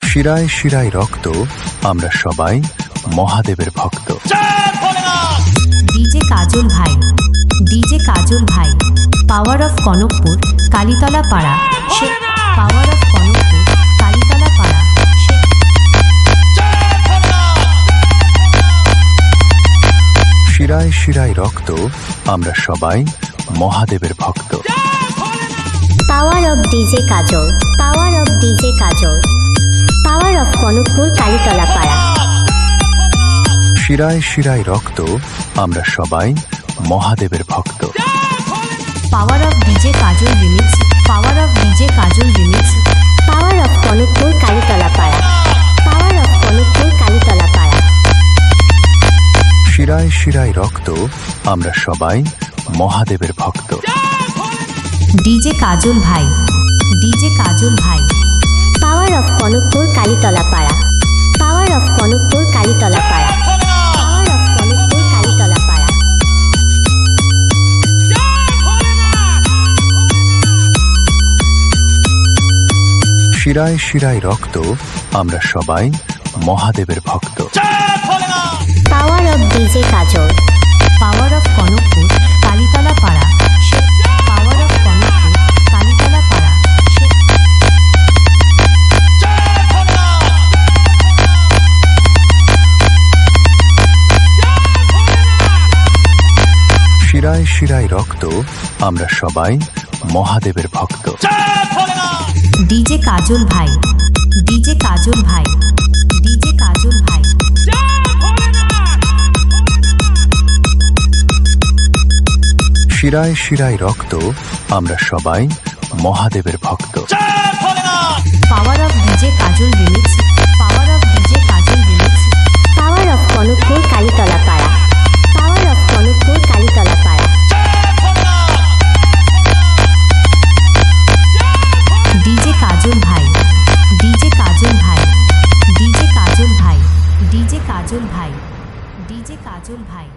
শিরায় শিরায় রক্ত, আমরা সবাই মহাদেবের ভক্ত। ডিজে কাজল ভাই, ডিজে কাজল ভাই, পাওয়ার অফ কনকপুর কালীতলা পাড়া, সে পাওয়ার অফ কনকপুর কালীতলা পাড়া, সে শিরায় শিরায় রক্ত, আমরা সবাই মহাদেবের ভক্ত। Power of DJ Kajal, power of DJ Kajal, power of Kanakpur Kalitala পাড়া। শিরায় শিরায় রক্ত, আমরা সবাই মহাদেবের ভক্ত। Power of DJ Kajal remix, power of DJ Kajal remix, power of Kanakpur Kalitala পাড়া, পাওয়ার অফ কনকপুর কালীতলা পাড়া। শিরায় শিরায় রক্ত, আমরা সবাই মহাদেবের ভক্ত। ডিজে কাজল ভাই, ডিজে কাজল ভাই, পাওয়ার অফ কনকপুর কালীতলা পাড়া, পাওয়ার অফ কনকপুর কালীতলা পাড়া, পাওয়ার অফ কনকপুর কালীতলা পাড়া। শিরায় শিরায় রক্ত, আমরা সবাই মহাদেবের ভক্ত। Power of DJ Kajal, power of Kanakpur Kalitala পাড়া, সে পাওয়ার অফ কনকপুর কালীতলা পাড়া, সে শিরায় শিরায় রক্ত, আমরা সবাই মহাদেবের ভক্ত। ডিজে কাজল ভাই, ডিজে কাজল ভাই, ডিজে কাজল ভাই, শিরায় শিরায় রক্ত, আমরা সবাই মহাদেবের ভক্ত। Power of DJ Kajal remix, power of DJ Kajal remix, power of Kanakpur Kalitala পাড়া, পাওয়ার অফ কনকপুর কালীতলা পাড়া। ডিজে কাজল ভাই, ডিজে কাজল ভাই, ডিজে কাজল ভাই, ডিজে কাজল ভাই, ডিজে কাজল ভাই।